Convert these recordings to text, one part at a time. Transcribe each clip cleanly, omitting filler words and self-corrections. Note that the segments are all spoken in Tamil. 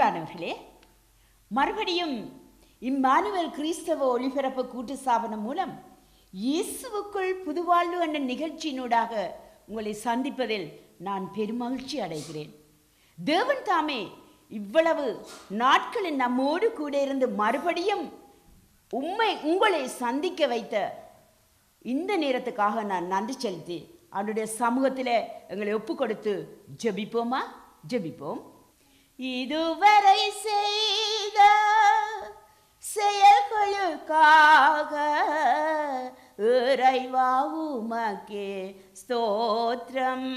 அன்பானவர்களே, மறுபடியும் இம்மானுவேல் கிறிஸ்தவ ஒளிபரப்பு கூட்டு ஸ்தாபனம் மூலம் இயேசுவுக்குள் புதுவாழ்வு என்ற நிகழ்ச்சியினூடாக உங்களை சந்திப்பதில் நான் பெருமகிழ்ச்சி அடைகிறேன். தேவன் தாமே இவ்வளவு நாட்களில் நம்மோடு கூட இருந்து மறுபடியும் உங்களை சந்திக்க வைத்த இந்த நேரத்துக்காக நான் நன்றி செலுத்தி அவருடைய சமூகத்தில் எங்களை ஒப்பு கொடுத்து ஜெபிப்போமா? ஜெபிப்போம். இதுவரை செய்த செயல்களுக்காக இறைவா உமக்கே ஸ்தோத்திரம்,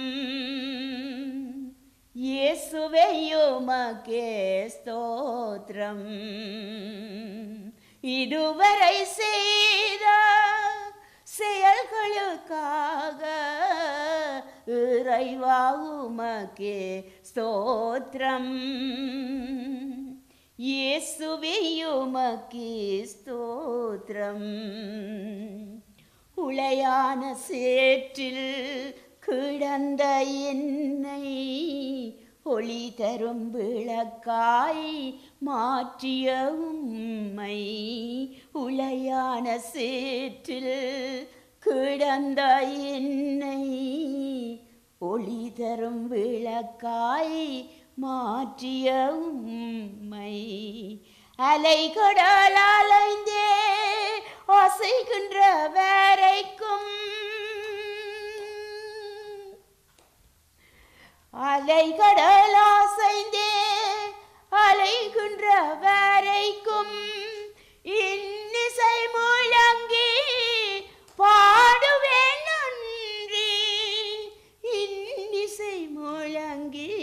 இயேசுவே உமக்கே ஸ்தோத்திரம். இதுவரை செய்த செயல்களுக்காக இறைவா உமக்கே ஸ்தோத்திரம், இயேசுவே உமக்கே ஸ்தோத்திரம். உளையான சேற்றில் கிடந்த என்னை ஒளி தரும் விளக்காய் மாற்றிய உம்மை, உளையான சேற்றில் கிடந்த என்னை ஒளி தரும் விளக்காய் மாற்றிய உம்மை, அலைகடல் அலைந்தே அசைகின்ற வரைக்கும், அலைகடல் அசைந்தே அலைகின்ற வரைக்கும் இன்னிசை முழங்கி பாடுவேன் நன்றி, இன்னிசை முழங்கி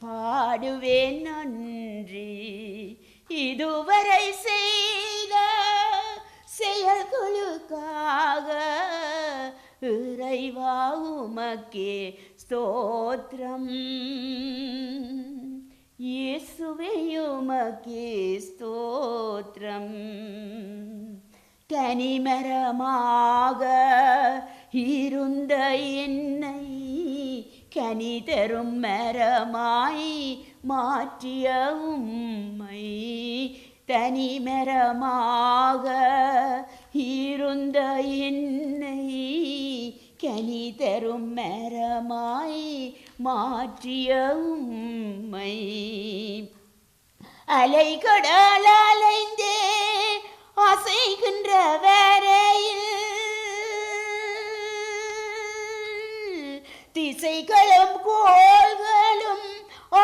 பாடுவேன் நன்றி. இதுவரை செய்த செயல்களுக்காக இறைவா உமக்கே ஸ்தோத்திரம், இயேசுவே உமக்கே ஸ்தோத்திரம். தனிமரமாக இருந்த என்னை கனி தரும் மரமாய் மாற்றிய உம்மை, தனிமரமாக இருந்த என்னை கனி தரும் மரமாய் மாற்றிய உம்மை, அலைகடல் அலைந்தே அசைகின்ற வரையில் திசைகளும் கோள்களும்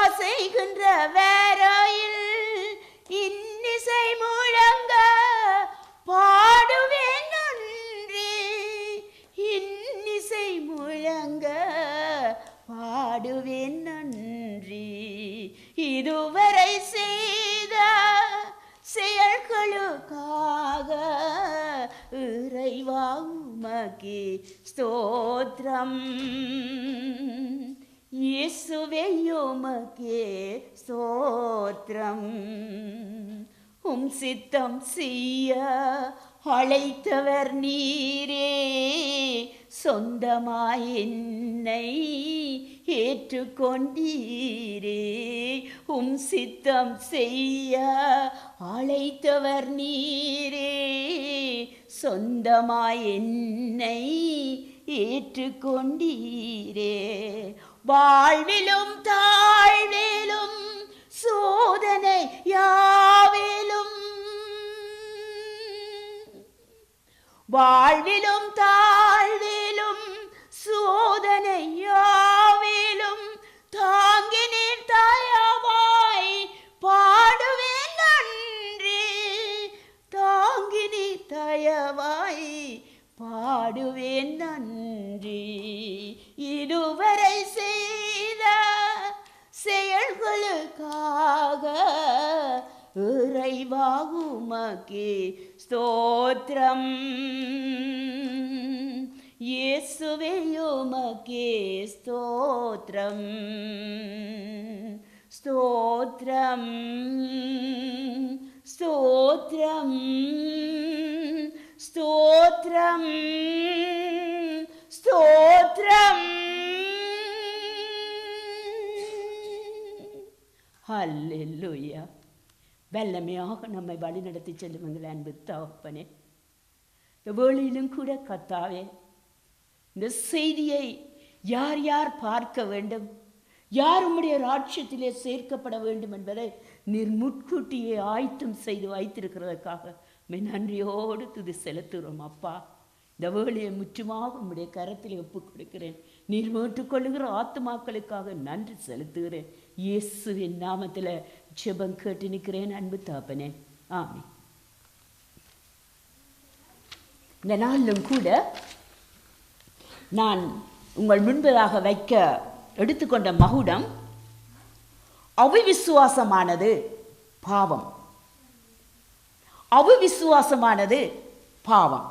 அசைகின்ற வரையில் இன்னிசை முழங்க பாடுவேன் நன்றி, இன்னிசை முழங்க பாடுவேன் நன்றி. இதுவரை செய்த செயல்களுக்காக இறைவா உமக்கே ஸ்தோத்திரம், இயேசுவே உமக்கே ஸ்தோத்திரம். உம் சித்தம் செய்ய அழைத்தவர் நீரே, சொந்தமாய் என்னை ஏற்றுக்கொண்டீரே. உம் சித்தம் செய்ய அழைத்தவர் நீரே, சொந்தமாய் என்னை ஏற்றுக்கொண்டீரே. வாழ்விலும் தாழ்விலும் சோதனை யாவிலும், வாழ்விலும் தாழ்விலும் சோதனை யாவிலும் தாங்கினீர் தயவாய் பாடுவேன் நன்றி, தாங்கினீர் தயவாய் பாடுவேன் நன்றி. இதுவரை செய்த செயல்களுக்காக இறைவா உமக்கே ஸ்தோத்திரம், இயேசுவே உமக்கே ஸ்தோத்திரம், ஸ்தோத்திரம், ஸ்தோத்திரம், ஸ்தோத்திரம், ஸ்தோத்திரம். ஹல்லேலூயா. வல்லமையாக நம்மை வழிநடத்தி செல்லுங்கள் அன்பு தகப்பனே. இந்த வேளையிலும் கூட கர்த்தாவே, இந்த செய்தியை யார் யார் பார்க்க வேண்டும், யார் உம்முடைய ராஜ்யத்திலே சேர்க்கப்பட வேண்டும் என்பதை நீர் முன்கூட்டியே ஆயத்தம் செய்து வைத்திருக்கிறதற்காக நன்றியோடு துதி செலுத்துகிறோம் அப்பா. இந்த வேளையை முற்றுமாக உம்முடைய கரத்தில் ஒப்புக் கொடுக்கிறேன். நீர் மீட்டுக்கொள்ளுகிற ஆத்துமாக்களுக்காக நன்றி செலுத்துகிறேன். இயேசுவின் நாமத்தில் ஜெபம் கேட்டு நிற்கிறேன் அன்பு தகப்பனே, ஆமென். இந்த நாளிலும் கூட நான் உங்கள் முன்பதாக வைக்க எடுத்துக்கொண்ட மகுடம் அவிவிசுவாசமானது பாவம். அவிவிசுவாசமானது பாவம்.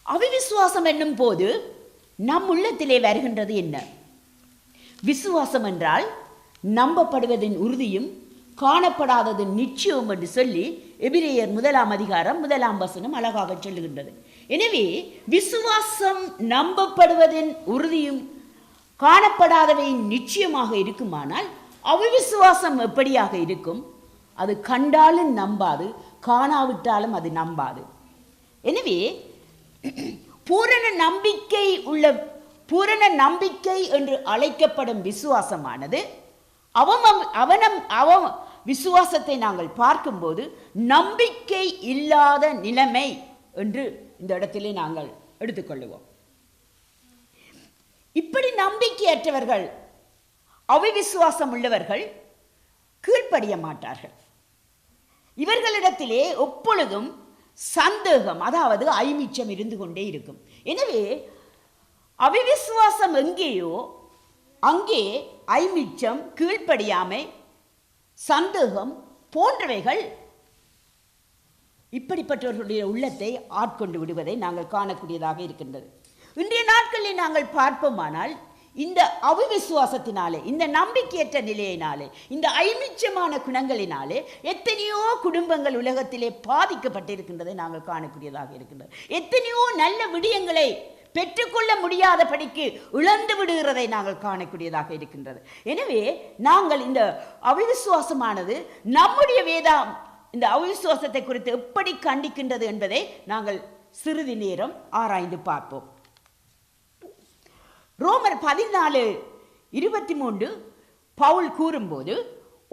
அவிவிசுவாசம் என்னும் போது நம் உள்ளத்திலே வருகின்றது என்ன? விசுவாசம் என்றால் நம்பப்படுவதின் உறுதியும் காணப்படாததின் நிச்சயம் என்று சொல்லி எபிரேயர் 1 அதிகாரம் 1 வசனம் அழகாக சொல்லுகின்றது. எனவே விசுவாசம் நம்பப்படுவதின் உறுதியும் காணப்படாதவையின் நிச்சயமாக இருக்குமானால் அவிவிசுவாசம் எப்படியாக இருக்கும்? அது கண்டாலும் நம்பாது, காணாவிட்டாலும் அது நம்பாது. எனவே பூரண நம்பிக்கை என்று அழைக்கப்படும் விசுவாசமானது விசுவாசத்தை நாங்கள் பார்க்கும்போது நம்பிக்கை இல்லாத நிலைமை என்று இந்த இடத்திலே நாங்கள் எடுத்துக்கொள்ளுவோம். இப்படி நம்பிக்கையற்றவர்கள், அவிவிசுவாசம் உள்ளவர்கள் கீழ்ப்படிய மாட்டார்கள். இவர்களிடத்திலே எப்பொழுதும் சந்தேகம், அதாவது ஐமிச்சம் இருந்து கொண்டே இருக்கும். எனவே அவிவிசுவாசம் எங்கேயோ அங்கே ஐமிச்சம், கீழ்ப்படியாமை, சந்தேகம் போன்றவைகள் இப்படிப்பட்டவர்களுடைய உள்ளத்தை ஆட்கொண்டு விடுவதை நாங்கள் காணக்கூடியதாக இருக்கின்றது. இன்றைய நாட்களில் நாங்கள் பார்ப்போமானால் இந்த அவிவிசுவாசத்தினாலே, இந்த நம்பிக்கையற்ற நிலையினாலே, இந்த ஐமிச்சமான குணங்களினாலே எத்தனையோ குடும்பங்கள் உலகத்திலே பாதிக்கப்பட்டிருக்கின்றதை நாங்கள் காணக்கூடியதாக இருக்கின்றது. எத்தனையோ நல்ல விடயங்களை பெற்றுக்கொள்ள முடியாத படிக்கு இழந்து விடுகிறதை நாங்கள் காணக்கூடியதாக இருக்கின்றது. எனவே நாங்கள் இந்த அவிவிசுவாசமானது நம்முடைய வேதம் இந்த அவிசுவாசத்தை குறித்து எப்படி கண்டிக்கின்றது என்பதை நாங்கள் சிறிது நேரம் ஆராய்ந்து பார்ப்போம். ரோமர் 14:23 பவுல் கூறும்போது,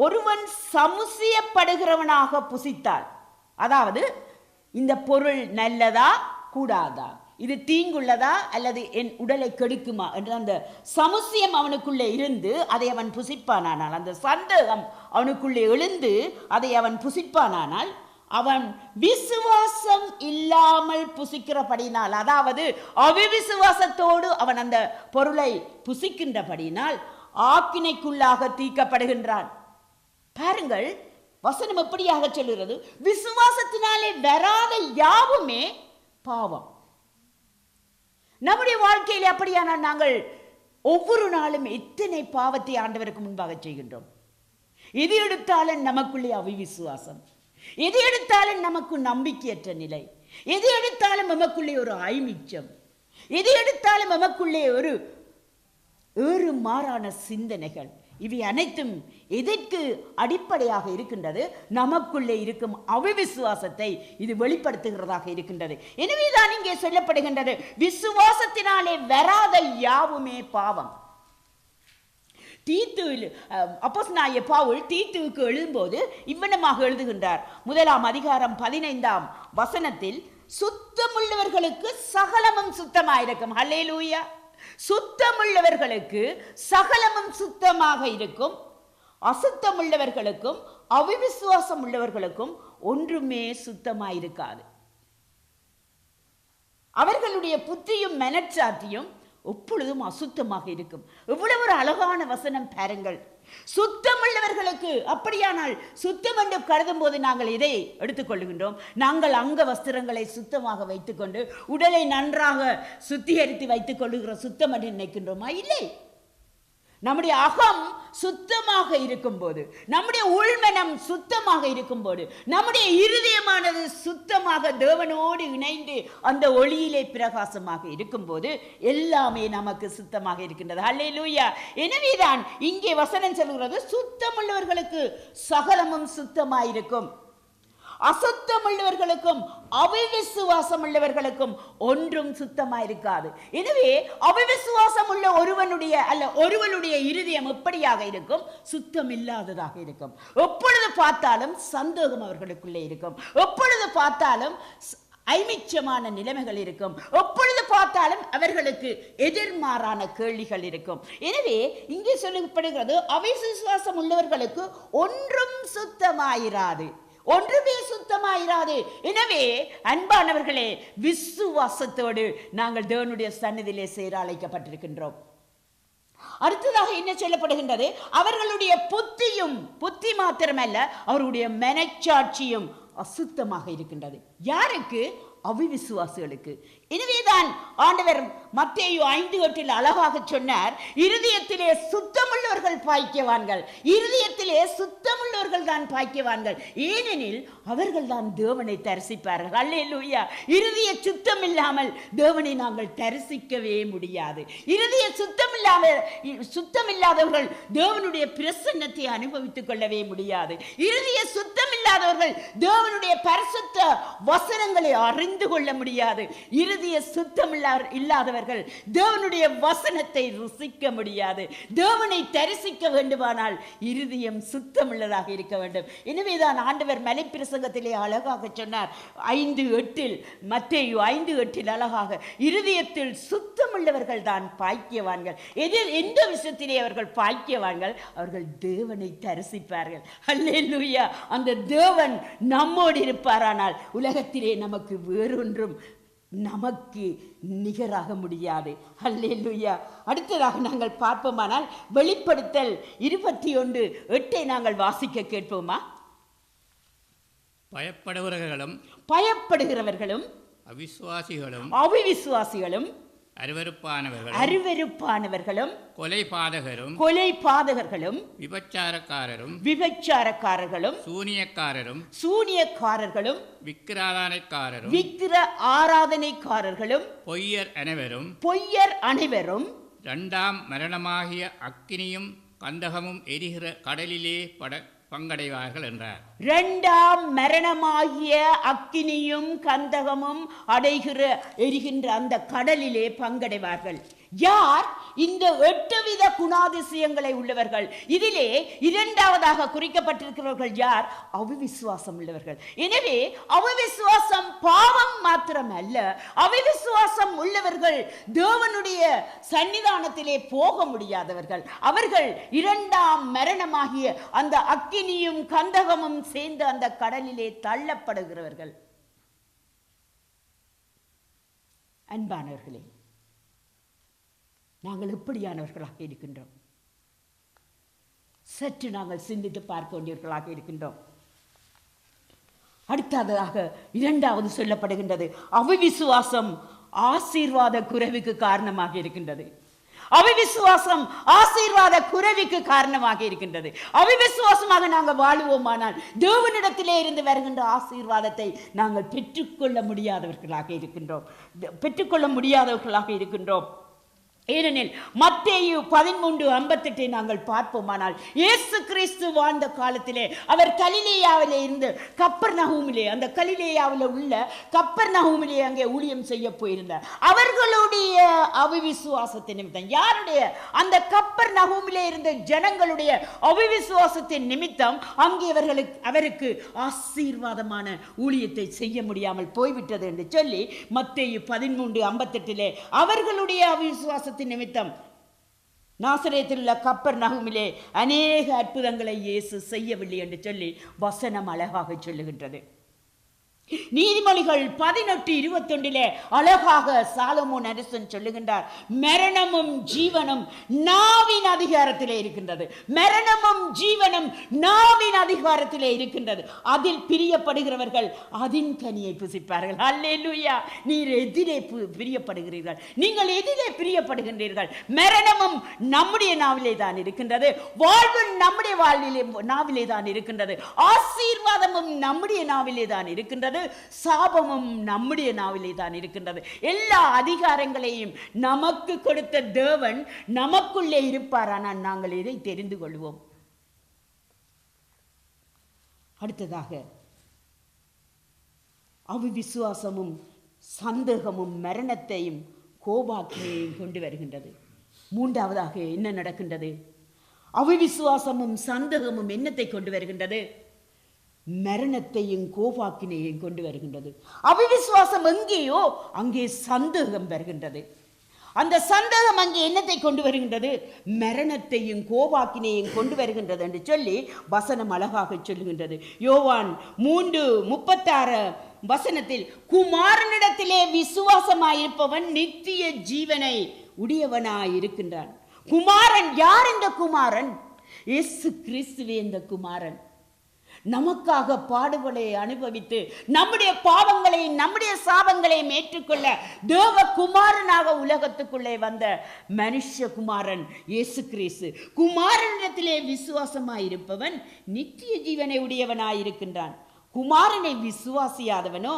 ஒருவன் சமுசியப்படுகிறவனாக புசித்தால், அதாவது இந்த பொருள் நல்லதா கூடாதா, இது தீங்குள்ளதா அல்லது என் உடலை கெடுக்குமா என்ற அந்த சமுசியம் அவனுக்குள்ளே இருந்து அதை அவன் புசிப்பானானால், அந்த சந்தேகம் அவனுக்குள்ளே எழுந்து அதை அவன் புசிப்பானானால், அவன் விசுவாசம் இல்லாமல் புசிக்கிறபடினால், அதாவது அவிவிசுவாசத்தோடு அவன் அந்த பொருளை புசிக்கின்றபடினால் ஆக்கினைக்குள்ளாக தீர்க்கப்படுகின்றான். பாருங்கள், வசனம் எப்படியாக சொல்கிறது? விசுவாசத்தினாலே வராத யாவுமே பாவம். நம்முடைய வாழ்க்கையில் அப்படியானால் நாங்கள் ஒவ்வொரு நாளும் எத்தனை பாவத்தை ஆண்டவருக்கு முன்பாக செய்கின்றோம். எது எடுத்தாலும் நமக்குள்ளே அவிவிசுவாசம், எது எடுத்தாலும் நமக்கு நம்பிக்கையற்ற நிலை, எது எடுத்தாலும் நமக்குள்ளே ஒரு ஐமிச்சம், எது எடுத்தாலும் நமக்குள்ளே ஒரு ஏறு மாறான சிந்தனைகள். இவை அனைத்தும் எதற்கு அடிப்படையாக இருக்கின்றது? நமக்குள்ளே இருக்கும் அவிவிசுவாசத்தை இது வெளிப்படுத்துகிறதாக இருக்கின்றது. எனவேதான் இங்கே சொல்லப்படுகின்றது, விசுவாசத்தினாலே வராத யாவுமே பாவம். அப்போஸ்தலனாகிய பவுல் தீத்துவுக்கு எழுதும்போது இவ்வனமாக எழுதுகின்றார். 1 அதிகாரம் 15 வசனத்தில், சுத்தமுள்ளவர்களுக்கு சகலமும் சுத்தமாயிருக்கும். ஹல்லேலூயா. சுத்தமுள்ளவர்களுக்கு சகலமும் சுத்தமாக இருக்கும், அசுத்தமுள்ளவர்களுக்கும் அவிவிசுவாசம் உள்ளவர்களுக்கும் ஒன்றுமே சுத்தமாயிருக்காது. அவர்களுடைய புத்தியும் மனச்சாட்சியும் எப்பொழுதும் அசுத்தமாக இருக்கும். எவ்வளவு ஒரு அழகான வசனம் பாருங்கள். சுத்தமுள்ளவர்களுக்கு, அப்படியானால் சுத்தம் என்று கருதும் போது நாங்கள் இதை எடுத்துக்கொள்கின்றோம். நாங்கள் அங்க வஸ்திரங்களை சுத்தமாக வைத்துக்கொண்டு உடலை நன்றாக சுத்திகரித்து வைத்துக் கொள்ளுகிற சுத்தம் என்று நினைக்கின்றோமா? இல்லை. நம்முடைய அகம் சுத்தமாக இருக்கும்போது, நம்முடைய உள்மனம் சுத்தமாக இருக்கும்போது, நம்முடைய இருதயமானது சுத்தமாக தேவனோடு இணைந்து அந்த ஒளியிலே பிரகாசமாக இருக்கும்போது எல்லாமே நமக்கு சுத்தமாக இருக்கின்றது. அல்லேலூயா. எனவேதான் இங்கே வசனம் சொல்கிறது, சுத்தமுள்ளவர்களுக்கு சகலமும் சுத்தமாயிருக்கும், அசுத்தமுள்ளவர்களுக்கும் அவிசுவாசம் உள்ளவர்களுக்கும் ஒன்றும் சுத்தமாயிருக்காது. எனவே அவிசுவாசம் உள்ள ஒருவனுடைய இருதயம் எப்படியாக இருக்கும்? சுத்தம் இல்லாததாக இருக்கும். எப்பொழுது பார்த்தாலும் சந்தேகம் அவர்களுக்குள்ளே இருக்கும், எப்பொழுது பார்த்தாலும் ஐமிச்சமான நிலைமைகள் இருக்கும், எப்பொழுது பார்த்தாலும் அவர்களுக்கு எதிர்மாறான கேள்விகள் இருக்கும். எனவே இங்கே சொல்லப்படுகிறது, அவிசுவாசம் உள்ளவர்களுக்கு ஒன்றும் சுத்தமாயிராது, ஒன்றுமே சுத்தமாயிராது. எனவே அன்பானவர்களே, விசுவாசத்தோடு நாங்கள் தேவனுடைய சந்நிதியிலே சேர அழைக்கப்பட்டிருக்கின்றோம். அடுத்ததாக என்ன சொல்லப்படுகின்றது? அவர்களுடைய புத்தி மாத்திரமல்ல, அவருடைய மனச்சாட்சியும் அசுத்தமாக இருக்கின்றது. யாருக்கு? அவிசுவாசிகளுக்கு. எனவேதான் ஆண்டவர் மத்தேயு 5:8 அழகாக சொன்னார், இருதயத்திலே சுத்தமுள்ளவர்கள் பாக்கியவான்கள், இருதயத்திலே சுத்தமுள்ளவர்கள் தான் பாக்கியவான்கள், ஏனெனில் அவர்கள் தான் தேவனை தரிசிப்பார்கள். அல்லேலூயா. இருதய சுத்தம் இல்லாமல் தேவனை நாங்கள் தரிசிக்கவே முடியாது. இருதய சுத்தமில்லாதவர்கள் தேவனுடைய பிரசன்னத்தை அனுபவித்துக் கொள்ளவே முடியாது. இருதய சுத்தமில்லாதவர்கள் தேவனுடைய பரிசுத்த வசனங்களை அறிந்து கொள்ள முடியாது. இருதய சுத்தம் இல்லாதவர்கள் தேவனுடைய வசனத்தை ருசிக்க முடியாது. தேவனை தரிசிக்க வேண்டுமானால் இருதயம் சுத்தமுள்ளதாக இருக்க வேண்டும். எனவேதான் ஆண்டவர் மலைப்பிரசங்கத்திலே அழகாக சொன்னார், 5:8 மத்தேயு 5:8 அழகாக, இருதயத்தில் சுத்தமுள்ளவர்கள் தான் பாக்கியவான்கள். எந்த விஷயத்திலே அவர்கள் பாக்கியவான்கள்? அவர்கள் தேவனை தரிசிப்பார்கள். அல்லேலூயா. அந்த தேவன் நம்மோடு இருப்பாரானால் உலகத்திலே நமக்கு வேறொன்றும் நமக்கு நிகராக முடியாது. அல்லேலூயா. அடுத்ததாக நாங்கள் பார்ப்போமானால் வெளிப்படுத்தல் 21:8 நாங்கள் வாசிக்க கேட்போமா? பயப்படுகிறவர்களும் அவிசுவாசிகளும் அருவருப்பானவர்களும் கொலைபாதகர்களும் விபச்சாரக்காரர்களும் சூனியக்காரர்களும் விக்கிர ஆராதனைக்காரர்களும் பொய்யர் அனைவரும் இரண்டாம் மரணமாகிய அக்கினியும் கந்தகமும் எரிகிற கடலிலே பங்கடைவார்கள் என்றார். இரண்டாம் மரணமாகிய அக்கினியும் கந்தகமும் எரிகின்ற அந்த கடலிலே பங்கடைவார்கள். யார்? இந்த 8 வித குணாதிசயங்களை உள்ளவர்கள். இதிலே இரண்டாவதாக குறிக்கப்பட்டிருக்கிறவர்கள் யார்? அவிசுவாசம் உள்ளவர்கள். எனவே அவிசுவாசம் பாவம் மாத்திரம் அல்ல, அவிசுவாசம் உள்ளவர்கள் தேவனுடைய சன்னிதானத்திலே போக முடியாதவர்கள். அவர்கள் இரண்டாம் மரணமாகிய அந்த அக்கினியும் கந்தகமும் சேர்ந்து அந்த கடலிலே தள்ளப்படுகிறவர்கள். அன்பானவர்களே, நாங்கள் எப்படியானவர்களாக இருக்கின்றோம்? சற்று நாங்கள் சிந்தித்து பார்க்க வேண்டியவர்களாக இருக்கின்றோம். அடுத்ததாக இரண்டாவது சொல்லப்படுகின்றது, அவிசுவாசம் ஆசீர்வாத குறைவுக்கு காரணமாக இருக்கின்றது. அவிசுவாசம் ஆசீர்வாத குறைவுக்கு காரணமாக இருக்கின்றது. அவிசுவாசமாக நாங்கள் வாழுவோமானால் தேவனிடத்திலே இருந்து வருகின்ற ஆசீர்வாதத்தை நாங்கள் பெற்றுக்கொள்ள முடியாதவர்களாக இருக்கின்றோம். ஏனெனில் மத்தேயு 13:58 நாங்கள் பார்ப்போமானால், இயேசு கிறிஸ்து வாழ்ந்த காலத்திலே அவர் கலிலேயாவிலே இருந்து கப்பர்நகூமிலே, அந்த கலிலேயாவில் உள்ள கப்பர்நகூமிலே அங்கே ஊழியம் செய்ய போயிருந்தார். அவர்களுடைய அவிசுவாசத்தின் நிமித்தம், யாருடைய? அந்த கப்பர்நகூமிலே இருந்த ஜனங்களுடைய அவிசுவாசத்தின் நிமித்தம் அங்கே அவருக்கு ஆசீர்வாதமான ஊழியத்தை செய்ய முடியாமல் போய்விட்டது என்று சொல்லி மத்தேயு 13:58 அவர்களுடைய அவிசுவாச நிமித்தம் நாசரேத்தில் உள்ள கப்பர்நகூமிலே அநேக அற்புதங்களை இயேசு செய்யவில்லை என்று சொல்லி வசனம் அழகாக சொல்லுகின்றது. நீதிமொழிகள் 18:21 அழகாக சாலமோன் அரசன் சொல்லுகின்றார், மரணமும் ஜீவனும் நாவின் அதிகாரத்திலே இருக்கின்றது. மரணமும் ஜீவனும் நாவின் அதிகாரத்திலே இருக்கின்றது. அதில் பிரியப்படுகிறவர்கள் அதின் கனியை புசிப்பார்கள். அல்லேலூயா. நீர் எதிரே பிரியப்படுகிறீர்கள்? நீங்கள் எதிரே பிரியப்படுகின்றீர்கள்? மரணமும் நம்முடைய நாவிலே தான் இருக்கின்றது. வாழ்வு நம்முடைய நாவிலே தான் இருக்கின்றது. ஆசீர்வாதமும் நம்முடைய நாவிலே தான் இருக்கின்றது. சாபமும் நம்முடைய நாவிலே தான் இருக்கின்றது. எல்லா அதிகாரங்களையும் நமக்கு கொடுத்த தேவன் நமக்குள்ளே இருப்பார். ஆனால் நாங்கள் இதை தெரிந்து கொள்வோம். அடுத்ததாக, அவிசுவாசமும் சந்தேகமும் மரணத்தையும் கோபாக்கினையும் கொண்டு வருகின்றது. மூன்றாவதாக என்ன நடக்கின்றது? அவிசுவாசமும் சந்தேகமும் என்னத்தை கொண்டு வருகின்றது? மரணத்தையும் கோபாக்கினையும் கொண்டு வருகின்றது. அவிசுவாசம் எங்கேயோ அங்கே சந்தேகம் வருகின்றது. அந்த சந்தேகம் அங்கே என்னத்தை கொண்டு வருகின்றது? மரணத்தையும் கோபாக்கினையும் கொண்டு வருகின்றது என்று சொல்லி வசனம் அழகாக சொல்லுகின்றது. யோவான் 3:36 குமாரனிடத்திலே விசுவாசமாயிருப்பவன் நித்திய ஜீவனை உடையவனாயிருக்கின்றான். குமாரன் யார்? இந்த குமாரன் இயேசு கிறிஸ்துவே. இந்த குமாரன் நமக்காக பாடுகளை அனுபவித்து நம்முடைய பாவங்களையும் நம்முடைய சாபங்களையும் ஏற்றுக்கொள்ள தேவகுமாரனாக உலகத்துக்குள்ளே வந்த மனுஷகுமாரன் இயேசு கிறிஸ்து. குமாரனிடத்திலே விசுவாசமாயிருப்பவன் நித்திய ஜீவனை உடையவனாயிருக்கின்றான். குமாரனை விசுவாசியாதவனோ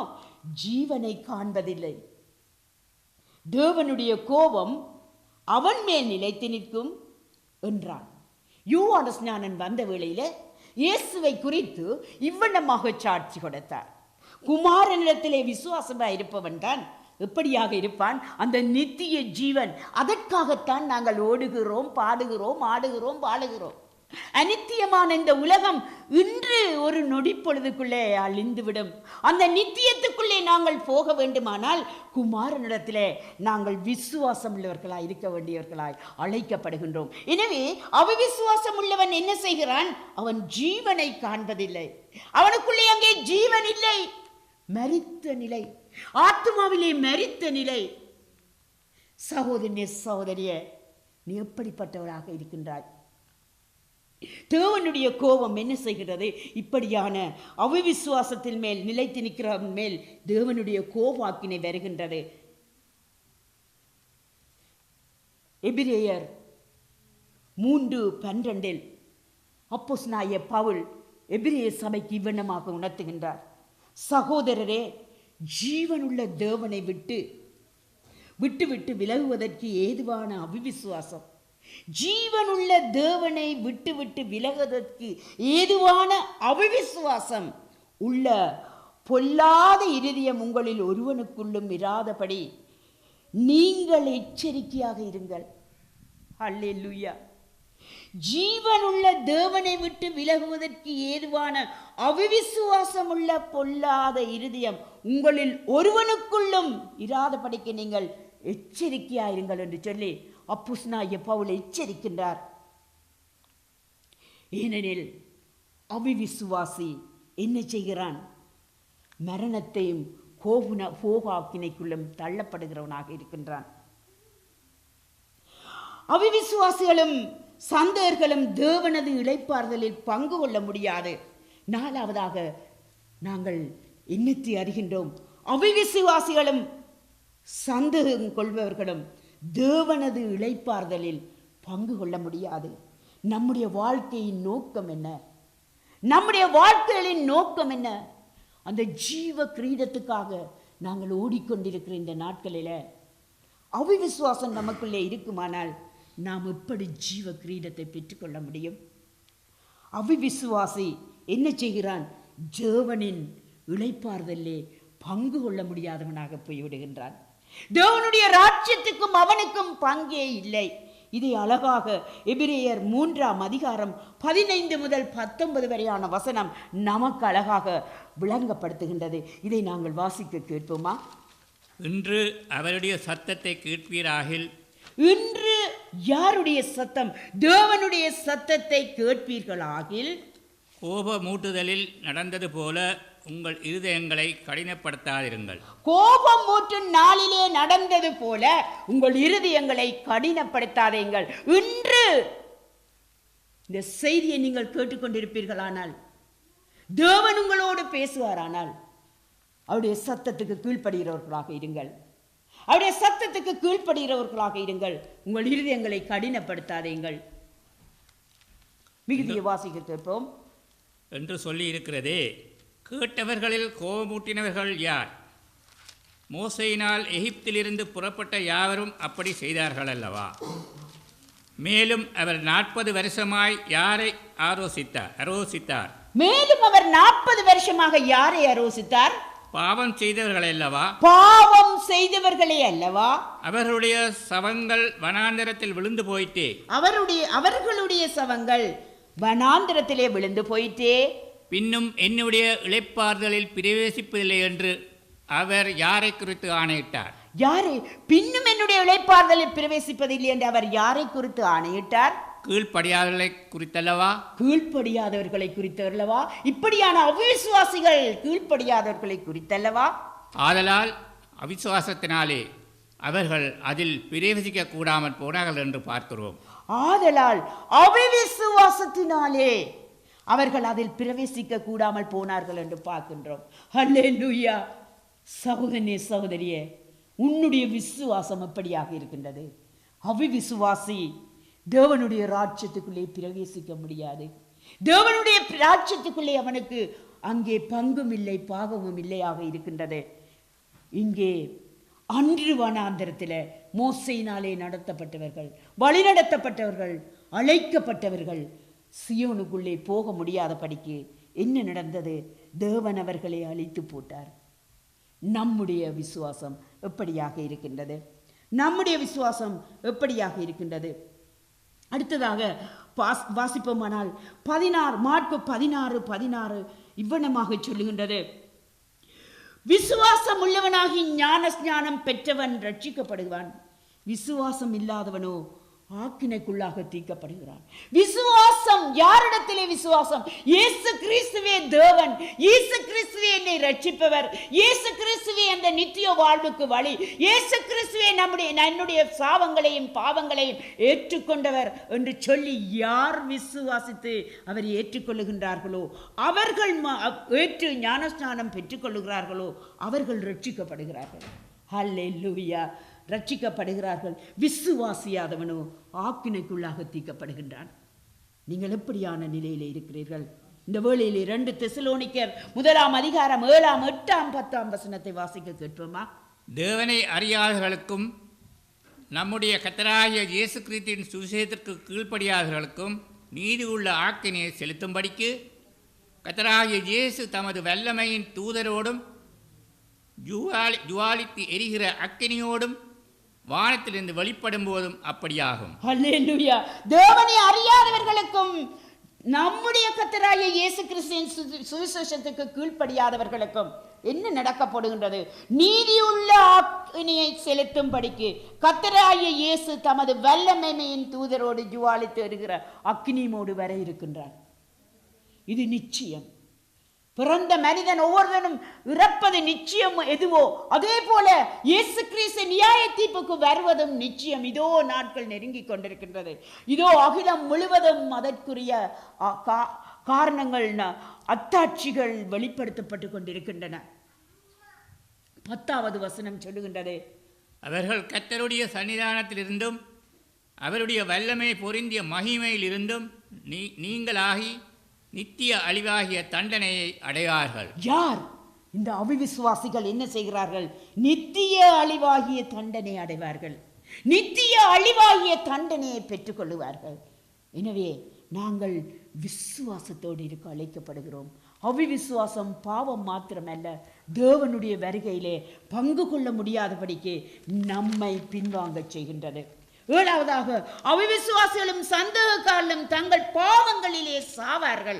ஜீவனை காண்பதில்லை. தேவனுடைய கோபம் அவன் மேல் நிலைத்து நிற்கும் என்றான். யோவான் ஸ்நானன் வந்த வேளையில இயேசுவை குறித்து இவ்வண்ணமாக சாட்சி கொடுத்தார். குமாரனிடத்திலே விசுவாசமாக இருப்பவன் தான் எப்படியாக இருப்பான்? அந்த நித்திய ஜீவன். அதற்காகத்தான் நாங்கள் ஓடுகிறோம், பாடுகிறோம், ஆடுகிறோம், பாடுகிறோம். அநித்தியமான இந்த உலகம் இன்று ஒரு நொடி பொழுதுக்குள்ளே அழிந்துவிடும். அந்த நித்தியத்துக்குள்ளே நாங்கள் போக வேண்டுமானால் குமாரனிடத்திலே நாங்கள் விசுவாசம் உள்ளவர்களாய் இருக்க வேண்டியவர்களாய் அழைக்கப்படுகின்றோம். எனவே அவிசுவாசம் உள்ளவன் என்ன செய்கிறான்? அவன் ஜீவனை காண்பதில்லை. அவனுக்குள்ளே அங்கே ஜீவன் இல்லை. மரித்த நிலை, ஆத்மாவிலே மரித்த நிலை. சகோதரனே, சகோதரியே, நீ எப்படிப்பட்டவராக இருக்கின்றாய்? தேவனுடைய கோபம் என்ன செய்கிறது? இப்படியான அவிசுவாசத்தின் மேல் நிலைத்து நிற்கிறவன் மேல் தேவனுடைய கோபாக்கினை வருகின்றது. எபிரேயர் 3:12 அப்போஸ்தலனாகிய பவுல் எபிரேய சபைக்கு இவ்வண்ணமாக உணர்த்துகின்றார். சகோதரரே, ஜீவனுள்ள தேவனை விட்டு விலகுவதற்கு ஏதுவான அவிசுவாசம், ஜீவனுள்ள தேவனை விட்டு விலகுவதற்கு ஏதுவான அவிசுவாசம் உள்ள பொல்லாத இருதயம் உங்களில் ஒருவனுக்குள்ளும் இராதபடி நீங்கள் எச்சரிக்கையாக இருங்கள். அல்லேலூயா. ஜீவனுள்ள தேவனை விட்டு விலகுவதற்கு ஏதுவான அவிசுவாசம் உள்ள பொல்லாத இருதயம் உங்களில் ஒருவனுக்குள்ளும் இராதபடிக்கு நீங்கள் எச்சரிக்கையாயிருங்கள் என்று சொல்லி அப்போஸ்தலனாகிய பவுல் எச்சரிக்கின்றார். ஏனெனில் அவிசுவாசி என்ன செய்கிறான்? மரணத்தையும் கோபாக்கினைக்குள்ளும் தள்ளப்படுகிறவனாக இருக்கின்றான். அவிசுவாசிகளும் சந்தேகர்களும் தேவனது இளைப்பாறுதலில் பங்கு கொள்ள முடியாது. நாலாவதாக நாங்கள் என்னத்தை அறிகின்றோம்? அவிசுவாசிகளும் சந்தேகம் கொள்பவர்களும் தேவனது இளைப்பாறுதலில் பங்கு கொள்ள முடியாது. நம்முடைய வாழ்க்கையின் நோக்கம் என்ன? நம்முடைய வாழ்க்கையின் நோக்கம் என்ன? அந்த ஜீவ கிரீடத்துக்காக நாங்கள் ஓடிக்கொண்டிருக்கிற இந்த நாட்களில் அவிசுவாசம் நமக்குள்ளே இருக்குமானால் நாம் எப்படி ஜீவ கிரீடத்தை பெற்றுக்கொள்ள முடியும்? அவிசுவாசி என்ன செய்கிறான்? தேவனின் இளைப்பாறுதலே பங்கு கொள்ள முடியாதவனாக போய்விடுகின்றான். தேவனுடைய ராஜ்யத்துக்கும் அவனுக்கும் பங்கே இல்லை. இதை அழகாக எபிரேயர் 3:15 முதல் 19 வரையான வசனம் நமக்கு அழகாக விளங்கப்படுத்துகின்றது. இதை நாங்கள் வாசிக்க கேட்போமா? இன்று அவருடைய சத்தத்தை கேட்பீராகில். இன்று யாருடைய சத்தம்? தேவனுடைய சத்தத்தை கேட்பீர்களாகில். கோபமூட்டுதலில் நடந்தது போல உங்கள் இருதயங்களை கடினப்படுத்தாதிருங்கள். கோபம் ஊற்றும் நாளிலே நடந்தது போல உங்கள் இருதயங்களை கடினப்படுத்தாதீங்கள். இன்று இந்த செய்தியை நீங்கள் கேட்டுக்கொண்டிருப்பீர்களானால், தேவன் உங்களோடு பேசுவாரானால், அவருடைய சத்தத்துக்கு கீழ்ப்படுகிறவர்களாக இருங்கள். அவருடைய சத்தத்துக்கு கீழ்ப்படுகிறவர்களாக இருங்கள். உங்கள் இருதயங்களை கடினப்படுத்தாதீங்கள். மிகுதியை வாசிக்க கேட்போம் என்று சொல்லி இருக்கிறதே. கேட்டவர்களில் கோபமூட்டினவர்கள் யார்? மோசையினால் எகிப்திலிருந்து புறப்பட்ட யாவரும் அப்படி செய்தார்கள் அல்லவா? மேலும் அவர் 40 வருஷமாய் யாரை அரோசித்தார்? மேலும் அவர் 40 வருஷமாக யாரை அரோசித்தார்? பாவம் செய்தவர்கள் அல்லவா? பாவம் செய்தவர்களே அல்லவா? அவர்களுடைய சவங்கள் வனாந்தரத்தில் விழுந்து போயிட்டே. அவர்களுடைய சவங்கள் வனாந்தரத்திலே விழுந்து போயிட்டே. பின்னும் என்னுடைய இளைப்பாறுதலில் பிரவேசிப்பதில்லை என்று அவர் யாரை குறித்து ஆணையிட்டார்? யாரை? பின்னும் என்னுடைய இளைப்பாறுதலில் பிரவேசிப்பதில்லை என்று அவர் யாரை குறித்து ஆணையிட்டார்? கீழ்ப்படியாதவர்களை குறித்தல்லவா? கீழ்ப்படியாதவர்களை குறித்தல்லவா? இப்படியான அவிசுவாசிகள் கீழ்ப்படியாதவர்களை குறித்தல்லவா? ஆதலால் அவிசுவாசத்தினாலே அவர்கள் அதில் பிரவேசிக்க கூடாமல் போனார்கள் என்று பார்க்கிறோம். ஆதலால் அவிசுவாசத்தினாலே அவர்கள் அதில் பிரவேசிக்க கூடாமல் போனார்கள் என்று பார்க்கின்றோம். அல்லேலூயா. சகோதரனே, சகோதரியே, உன்னுடைய விசுவாசம் எப்படியாக இருக்கின்றது? அவிசுவாசி தேவனுடைய ராஜ்யத்துக்குள்ளே பிரவேசிக்க முடியாது. தேவனுடைய ராஜ்யத்துக்குள்ளே அவனுக்கு அங்கே பங்கும் இல்லை, பாகமும் இல்லையாக இருக்கின்றது. இங்கே அன்று வனாந்தரத்தில் மோசையினாலே நடத்தப்பட்டவர்கள், வழிநடத்தப்பட்டவர்கள், அழைக்கப்பட்டவர்கள் சியோனுக்குள்ளே போக முடியாதபடிக்கு என்ன நடந்தது? தேவன் அவர்களை அழித்து போட்டார். நம்முடைய விசுவாசம் எப்படியாக இருக்கின்றது? நம்முடைய விசுவாசம் எப்படியாக இருக்கின்றது? அடுத்ததாக வாசிப்போமானால் 16 மார்க்கு 16:16 இவ்வனமாக சொல்லுகின்றது. விசுவாசம் உள்ளவனாகி ஞான ஸ்நானம் பெற்றவன் ரட்சிக்கப்படுவான், விசுவாசம் இல்லாதவனோ ஆக்கினைக்குள்ளாக தீர்க்கப்படுகிறான். விசுவாசம் யாரிடத்திலே? விசுவாசம் இயேசு கிறிஸ்துவே தேவன், இயேசு கிறிஸ்துவே என்னை ரட்சிப்பவர், இயேசு கிறிஸ்துவே அந்த நித்திய வாழ்வுக்கு வழி, இயேசு கிறிஸ்துவே என்னுடைய சாபங்களையும் பாவங்களையும் ஏற்றுக்கொண்டவர் என்று சொல்லி யார் விசுவாசித்து அவரை ஏற்றுக்கொள்ளுகின்றார்களோ, அவர்கள் ஏற்று ஞானஸ்நானம் பெற்றுக்கொள்ளுகிறார்களோ அவர்கள் ரட்சிக்கப்படுகிறார்கள். ஹல்லேலூயா. ரட்சிக்கப்படுகிறார்கள். விசுவாசியாதவனோ ஆக்கினைக்குள்ளாக தீர்க்கப்படுகின்றான். நீங்கள் எப்படியான நிலையிலே இருக்கிறீர்கள்? இந்த வேளையிலே 2 தெசலோனிக்கர் 1:7-8-10 வாசிக்க கேட்போமா? தேவனை அறியாதவர்களுக்கும் நம்முடைய கர்த்தராகிய இயேசு கிறிஸ்துவின் சுவிசேஷத்திற்கு கீழ்ப்படியாதவர்களுக்கும் நீதி உள்ள ஆக்கினையை செலுத்தும்படிக்கு கர்த்தராகிய இயேசு தமது வல்லமையின் தூதரோடும் ஜுவாலித்து எரிகிற அக்கினியோடும் வானத்திலிருந்து வெளிப்படும் போதும் அப்படியாகும். அல்லேலூயா. தேவனை அறியாதவர்களுக்கும் நம்முடைய கர்த்தராகிய இயேசு கிறிஸ்துவின் சுவிசேஷத்துக்கு கீழ்ப்படியாதவர்களுக்கும் என்ன நடக்கப்படுகின்றது? நீதியுள்ள அக்கினியை செலுத்தும்படிக்கு கர்த்தராகிய இயேசு தமது வல்லமையின் தூதரோடு ஜுவாலித்து எரிகிற அக்கினியோடு வர இருக்கின்றார். இது நிச்சயம். பிறந்த மனிதன் ஒவ்வொருவனும் இறப்பது நிச்சயம் எதுவோ அதே போல இயேசு கிறிஸ்து நியாய தீர்ப்புக்கு வருவதும் நிச்சயம். இதோ நாட்கள் நெருங்கிக் கொண்டிருக்கின்றது. இதோ அகிலம் முழுவதும் அதற்குரிய காரணங்கள், அத்தாட்சிகள் வெளிப்படுத்தப்பட்டு கொண்டிருக்கின்றன. 10வது வசனம் சொல்லுகின்றது, அவர்கள் கர்த்தருடைய சன்னிதானத்திலிருந்தும் அவருடைய வல்லமை பொருந்திய மகிமையில் இருந்தும் நீங்களாகி நித்திய அழிவாகிய தண்டனையை அடைவார்கள். யார்? இந்த அவிசுவாசிகள் என்ன செய்கிறார்கள்? நித்திய அழிவாகிய தண்டனை அடைவார்கள். நித்திய அழிவாகிய தண்டனையை பெற்றுக்கொள்ளுவார்கள். எனவே நாங்கள் விசுவாசத்தோடு இருக்க அழைக்கப்படுகிறோம். அவிசுவாசம் பாவம் மாத்திரமல்ல, தேவனுடைய வருகையிலே பங்கு கொள்ள முடியாதபடிக்கு நம்மை பின்வாங்க செய்கின்றது. 7வதாக அவிசுவாசிகளும் சந்தேகக்காரர்களும் தங்கள் பாவங்களிலே சாவார்கள்.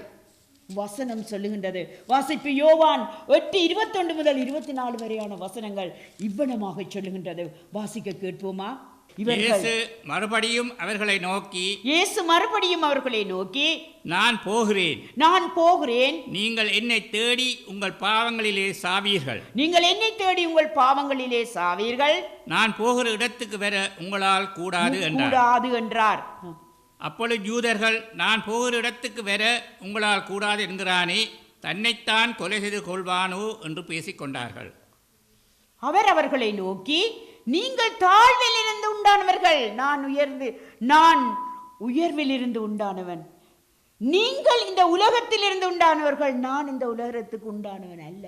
வசனம் சொல்லுகின்றது. வாசிப்பு யோவான் 8:21-24 வரையான வசனங்கள் இவ்வனமாக சொல்லுகின்றது. வாசிக்க கேட்போமா? இயேசு மறுபடியும் அவர்களை நோக்கி நான் போகிறேன், நீங்கள் என்னை தேடி உங்கள் பாவங்களிலே சாவீர்கள், நான் போகிற இடத்துக்கு வர உங்களால் கூடாது என்றார். அப்பொழுது யூதர்கள், நான் போகிற இடத்துக்கு வர உங்களால் கூடாது என்கிறானே, தன்னைத்தான் கொலை செய்து கொள்வானோ என்று பேசிக்கொண்டார்கள். அவர் அவர்களை நோக்கி, நீங்கள் தாழ்வில் இருந்து உண்டானவர்கள், நான் உயர்வில் இருந்து உண்டானவன். நீங்கள் இந்த உலகத்தில் இருந்து உண்டானவர்கள், நான் இந்த உலகத்துக்கு உண்டானவன் அல்ல.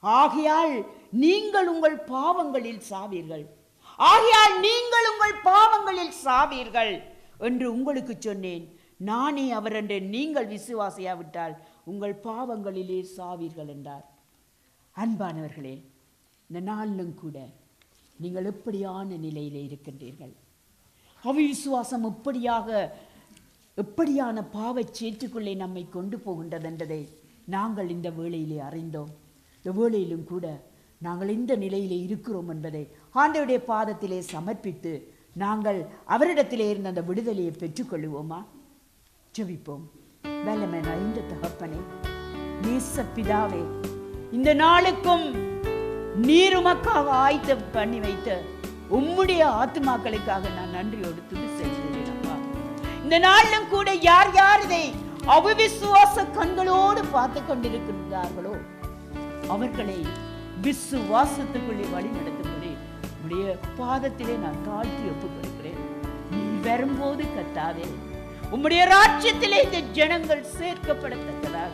ஆகையால் நீங்கள் உங்கள் பாவங்களில் சாவீர்கள் என்று உங்களுக்கு சொன்னேன். நானே அவர் என்று நீங்கள் விசுவாசியாவிட்டால் உங்கள் பாவங்களிலே சாவீர்கள் என்றார். அன்பானவர்களே, இந்த நாளிலும் கூட நீங்கள் எப்படியான நிலையிலே இருக்கின்றீர்கள்? அவிசுவாசம் எப்படியான பாவச் சேற்றுக்குள்ளே நம்மை கொண்டு போகின்றது என்பதை நாங்கள் இந்த வேளையிலே அறிந்தோம். இந்த வேளையிலும் கூட நாங்கள் இந்த நிலையிலே இருக்கிறோம் என்பதை ஆண்டவருடைய பாதத்திலே சமர்ப்பித்து நாங்கள் அவரிடத்திலே இருந்த அந்த விடுதலையை பெற்றுக்கொள்வோமா? ஜெபிப்போம். வல்லமையான இந்த தகப்பனே, நேச பிதாவே, இந்த நாளுக்கும் நீர் உமக்காக ஆயத்தம் பண்ணி வைத்த உம்முடைய ஆத்துமாக்களுக்காக நான் நன்றியோடு துதி செலுத்துகிறேன் அப்பா. இந்த நாளிலும் கூட யார் இதை அவிசுவாச கண்களோடு பார்த்து கொண்டிருக்கின்றார்களோ அவர்களை விசுவாசத்துக்குள்ளே வழி நடத்தும்படி உடைய பாதத்திலே நான் தாழ்த்தி ஒப்புக் கொடுக்கிறேன். நீ வரும்போது கர்த்தாவே, உம்முடைய ராஜ்யத்திலே இந்த ஜனங்கள் சேர்க்கப்படத்தக்கதாக,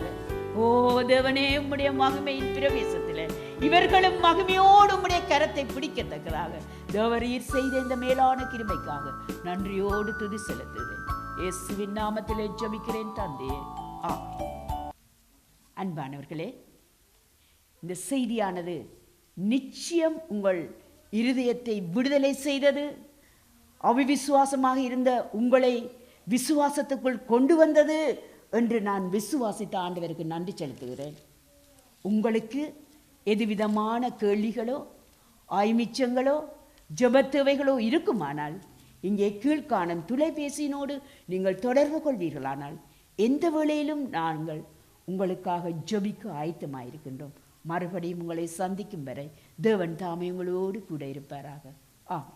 ஓ தேவனே, உம்முடைய மகிமையின் பிரவேசத்திலே இவர்களும் மகிமையோடு உம்முடைய கரத்தை பிடிக்கத்தக்கதாக தேவரீர் செய்த இந்த மேலான கிருபைக்காக நன்றியோடு துதி செலுத்துகிறேன். இயேசுவின் நாமத்திலே ஜெபிக்கிறேன் தந்தையே, ஆமென். அன்பானவர்களே, இந்த செய்தியானது நிச்சயம் உங்கள் இருதயத்தை விடுதலை செய்தது. அவிசுவாசமாக இருந்த உங்களை விசுவாசத்துக்குள் கொண்டு வந்தது என்று நான் விசுவாசித்த ஆண்டவருக்கு நன்றி செலுத்துகிறேன். உங்களுக்கு எதுவிதமான கேள்விகளோ ஆய்மிச்சங்களோ ஜெபத்தேவைகளோ இருக்குமானால் இங்கே கீழ்காணும் தொலைபேசியினோடு நீங்கள் தொடர்பு கொள்வீர்களானால் எந்த வேளையிலும் நாங்கள் உங்களுக்காக ஜெபிக்க ஆயத்தமாயிருக்கின்றோம். மறுபடியும் உங்களை சந்திக்கும் வரை தேவன் தாமே உங்களோடு கூட இருப்பாராக. ஆம்.